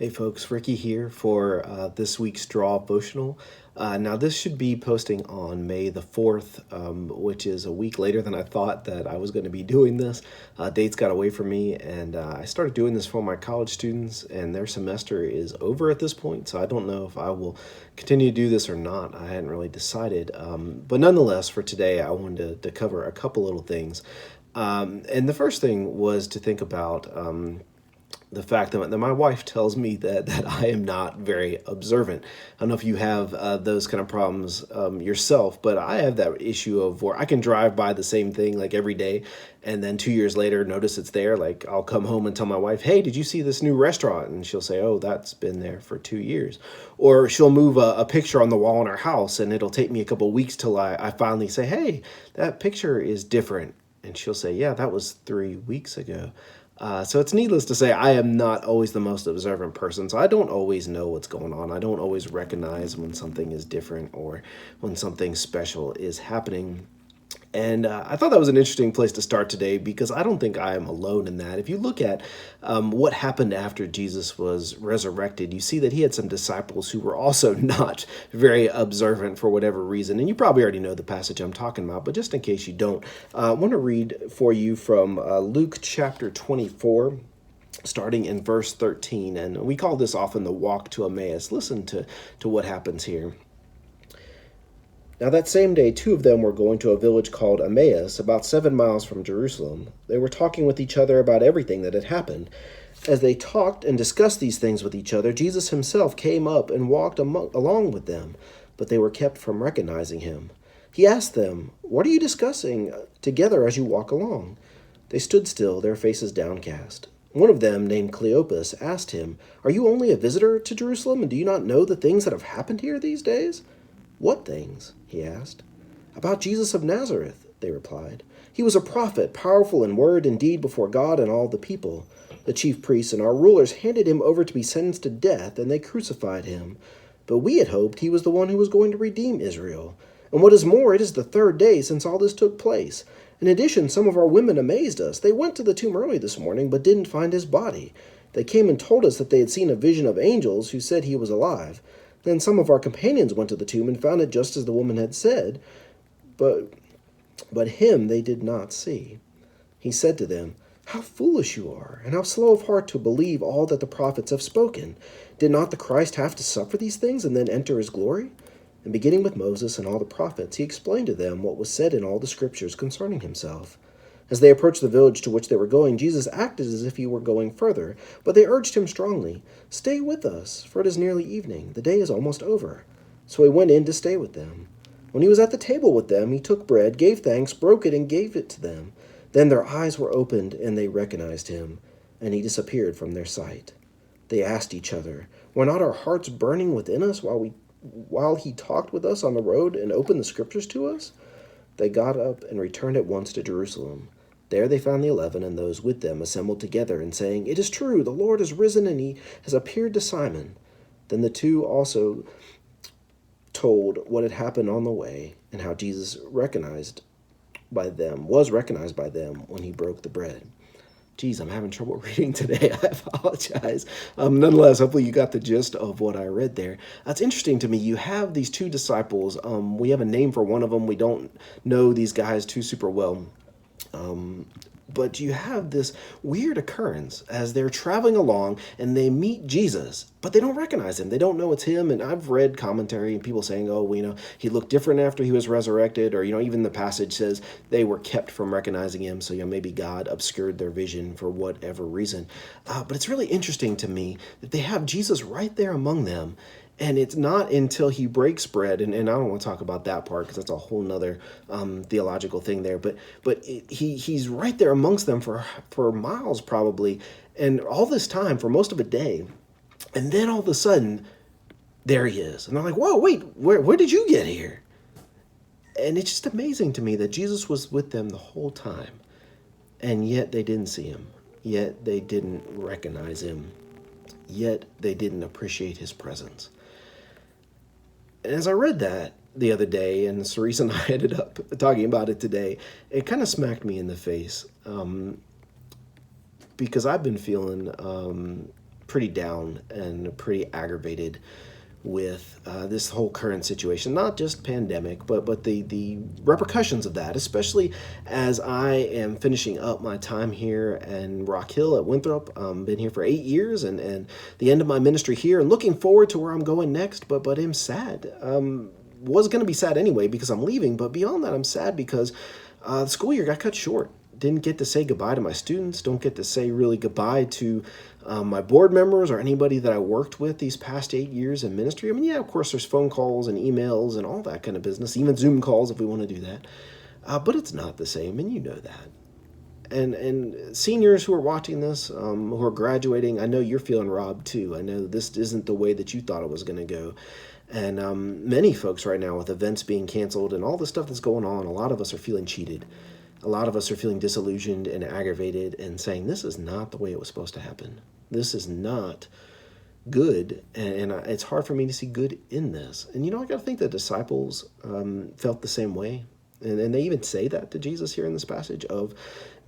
Hey folks, Ricky here for this week's Drawvotional. Now this should be posting on May the 4th, which is a week later than I thought that I was going to be doing this. Dates got away from me, and I started doing this for my college students, and their semester is over at this point, so I don't know if I will continue to do this or not. I hadn't really decided. But nonetheless, for today, I wanted to cover a couple little things. And the first thing was to think about the fact that my wife tells me that I am not very observant. I don't know if you have those kind of problems yourself, but I have that issue of where I can drive by the same thing like every day, and then 2 years later notice it's there. Like I'll come home and tell my wife, "Hey, did you see this new restaurant?" And she'll say, "Oh, that's been there for 2 years." Or she'll move a picture on the wall in our house, and it'll take me a couple of weeks till I finally say, "Hey, that picture is different." And she'll say, "Yeah, that was 3 weeks ago." So it's needless to say, I am not always the most observant person, so I don't always know what's going on. I don't always recognize when something is different or when something special is happening. And I thought that was an interesting place to start today because I don't think I am alone in that. If you look at what happened after Jesus was resurrected, you see that he had some disciples who were also not very observant for whatever reason. And you probably already know the passage I'm talking about, but just in case you don't, I want to read for you from Luke chapter 24. Starting in verse 13, and we call this often the walk to Emmaus. Listen to what happens here. Now that same day, two of them were going to a village called Emmaus, about 7 miles from Jerusalem. They were talking with each other about everything that had happened. As they talked and discussed these things with each other, Jesus himself came up and walked along with them, but they were kept from recognizing him. He asked them, "What are you discussing together as you walk along?" They stood still, their faces downcast. One of them, named Cleopas, asked him, "Are you only a visitor to Jerusalem, and do you not know the things that have happened here these days?" "What things?" he asked. "About Jesus of Nazareth," they replied. "He was a prophet, powerful in word and deed before God and all the people. The chief priests and our rulers handed him over to be sentenced to death, and they crucified him. But we had hoped he was the one who was going to redeem Israel. And what is more, it is the third day since all this took place. In addition, some of our women amazed us. They went to the tomb early this morning, but didn't find his body. They came and told us that they had seen a vision of angels who said he was alive. Then some of our companions went to the tomb and found it just as the woman had said, but him they did not see." He said to them, "How foolish you are, and how slow of heart to believe all that the prophets have spoken. Did not the Christ have to suffer these things and then enter his glory?" And beginning with Moses and all the prophets, he explained to them what was said in all the scriptures concerning himself. As they approached the village to which they were going, Jesus acted as if he were going further, but they urged him strongly, "Stay with us, for it is nearly evening. The day is almost over." So he went in to stay with them. When he was at the table with them, he took bread, gave thanks, broke it, and gave it to them. Then their eyes were opened, and they recognized him, and he disappeared from their sight. They asked each other, "Were not our hearts burning within us while he talked with us on the road and opened the scriptures to us?" They got up and returned at once to Jerusalem. There they found the 11 and those with them assembled together and saying, "It is true, the Lord has risen and he has appeared to Simon." Then the two also told what had happened on the way and how Jesus was recognized by them when he broke the bread. Geez, I'm having trouble reading today. I apologize. Nonetheless, hopefully you got the gist of what I read there. That's interesting to me. You have these two disciples. We have a name for one of them. We don't know these guys too super well. But you have this weird occurrence as they're traveling along and they meet Jesus, but they don't recognize him. They don't know it's him. And I've read commentary and people saying, "Oh, he looked different after he was resurrected," or, even the passage says they were kept from recognizing him. So, maybe God obscured their vision for whatever reason. But it's really interesting to me that they have Jesus right there among them. And it's not until he breaks bread, and I don't want to talk about that part because that's a whole nother theological thing there. But he's right there amongst them for miles probably, and all this time for most of a day, and then all of a sudden, there he is, and they're like, "Whoa, wait, where did you get here?" And it's just amazing to me that Jesus was with them the whole time, and yet they didn't see him, yet they didn't recognize him, yet they didn't appreciate his presence. And as I read that the other day, and Cerise and I ended up talking about it today, it kind of smacked me in the face because I've been feeling pretty down and pretty aggravated with this whole current situation, not just pandemic, but the repercussions of that, especially as I am finishing up my time here in Rock Hill at Winthrop. Been here for 8 years and the end of my ministry here and looking forward to where I'm going next, but I'm sad. Was going to be sad anyway because I'm leaving, but beyond that, I'm sad because the school year got cut short. Didn't get to say goodbye to my students, don't get to say really goodbye to my board members or anybody that I worked with these past 8 years in ministry. I mean, yeah, of course, there's phone calls and emails and all that kind of business, even Zoom calls if we want to do that. But it's not the same, and you know that. And seniors who are watching this, who are graduating, I know you're feeling robbed too. I know this isn't the way that you thought it was going to go. And many folks right now with events being canceled and all the stuff that's going on, a lot of us are feeling cheated. A lot of us are feeling disillusioned and aggravated and saying, this is not the way it was supposed to happen. This is not good. And it's hard for me to see good in this. And, I got to think the disciples felt the same way. And they even say that to Jesus here in this passage of,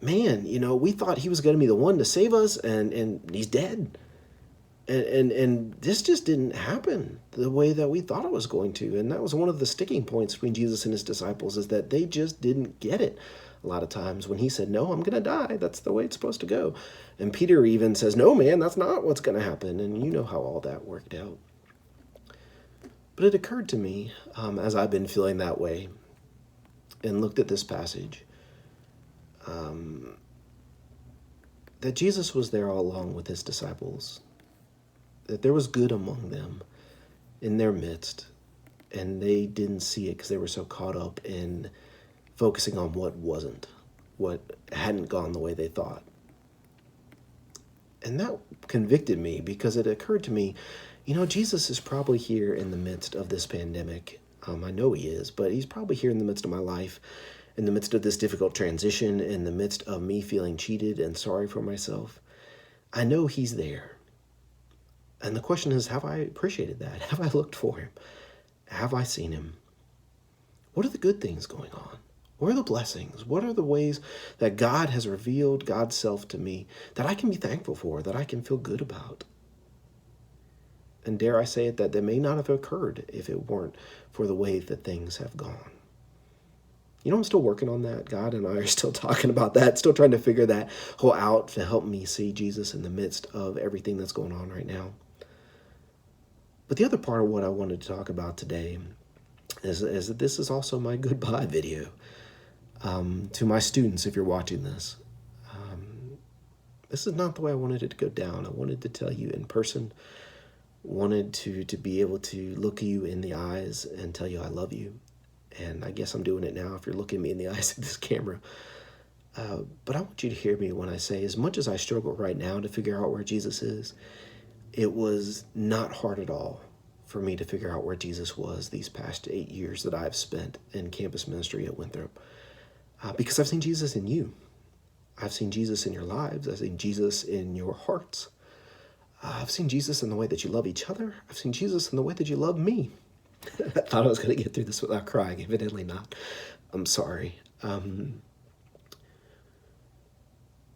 man, we thought he was going to be the one to save us and he's dead. And this just didn't happen the way that we thought it was going to. And that was one of the sticking points between Jesus and his disciples, is that they just didn't get it. A lot of times when he said, no, I'm going to die, that's the way it's supposed to go. And Peter even says, no, man, that's not what's going to happen. And you know how all that worked out. But it occurred to me as I've been feeling that way and looked at this passage, that Jesus was there all along with his disciples, that there was good among them in their midst, and they didn't see it because they were so caught up in focusing on what hadn't gone the way they thought. And that convicted me because it occurred to me, Jesus is probably here in the midst of this pandemic. I know he is, but he's probably here in the midst of my life, in the midst of this difficult transition, in the midst of me feeling cheated and sorry for myself. I know he's there. And the question is, have I appreciated that? Have I looked for him? Have I seen him? What are the good things going on? What are the blessings? What are the ways that God has revealed God's self to me that I can be thankful for, that I can feel good about? And dare I say it, that they may not have occurred if it weren't for the way that things have gone. I'm still working on that. God and I are still talking about that, still trying to figure that whole out to help me see Jesus in the midst of everything that's going on right now. But the other part of what I wanted to talk about today is that this is also my goodbye video to my students. If you're watching this, this is not the way I wanted it to go down. I wanted to tell you in person, wanted to be able to look you in the eyes and tell you I love you. And I guess I'm doing it now if you're looking me in the eyes of this camera. But I want you to hear me when I say, as much as I struggle right now to figure out where Jesus is, it was not hard at all for me to figure out where Jesus was these past 8 years that I've spent in campus ministry at Winthrop. Because I've seen Jesus in you. I've seen Jesus in your lives. I've seen Jesus in your hearts. I've seen Jesus in the way that you love each other. I've seen Jesus in the way that you love me. I thought I was going to get through this without crying. Evidently not. I'm sorry.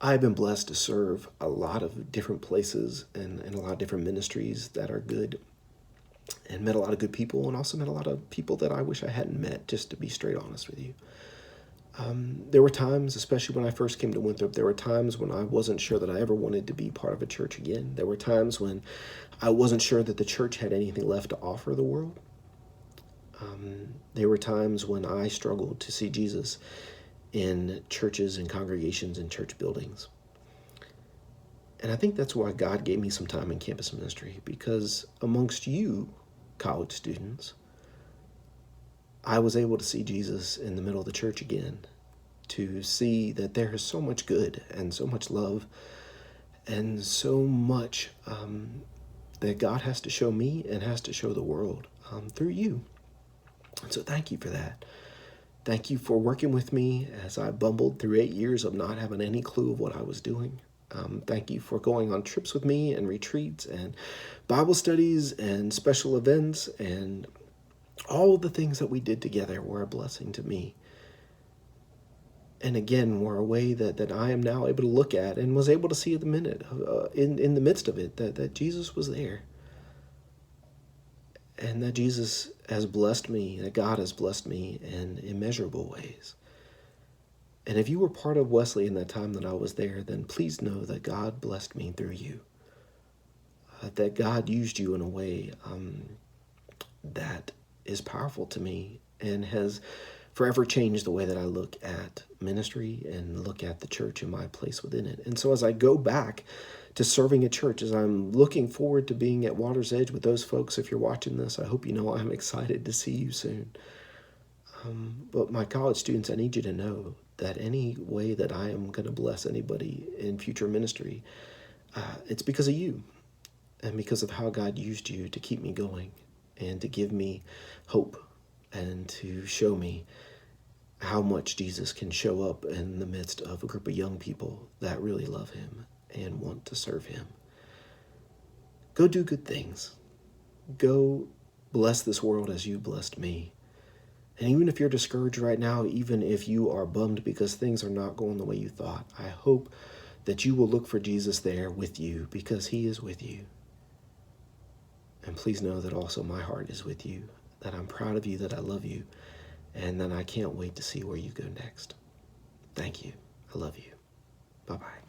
I've been blessed to serve a lot of different places and a lot of different ministries that are good, and met a lot of good people, and also met a lot of people that I wish I hadn't met, just to be straight honest with you. There were times, especially when I first came to Winthrop, there were times when I wasn't sure that I ever wanted to be part of a church again. There were times when I wasn't sure that the church had anything left to offer the world. There were times when I struggled to see Jesus in churches and congregations and church buildings. And I think that's why God gave me some time in campus ministry, because amongst you, college students, I was able to see Jesus in the middle of the church again, to see that there is so much good and so much love and so much that God has to show me and has to show the world through you. And so thank you for that. Thank you for working with me as I bumbled through 8 years of not having any clue of what I was doing. Thank you for going on trips with me and retreats and Bible studies and special events, and all of the things that we did together were a blessing to me. and again were a way that I am now able to look at and was able to see at the minute, in the midst of it, that Jesus was there, and that Jesus has blessed me, that God has blessed me in immeasurable ways. And if you were part of Wesley in that time that I was there, then please know that God blessed me through you, that God used you in a way that is powerful to me and has forever changed the way that I look at ministry and look at the church and my place within it. And so as I go back to serving at church, as I'm looking forward to being at Water's Edge with those folks, if you're watching this, I hope you know I'm excited to see you soon. But my college students, I need you to know that any way that I am going to bless anybody in future ministry, it's because of you and because of how God used you to keep me going and to give me hope and to show me how much Jesus can show up in the midst of a group of young people that really love him and want to serve him. Go do good things. Go bless this world as you blessed me. And even if you're discouraged right now, even if you are bummed because things are not going the way you thought, I hope that you will look for Jesus there with you because he is with you. And please know that also my heart is with you, that I'm proud of you, that I love you, and that I can't wait to see where you go next. Thank you. I love you. Bye-bye.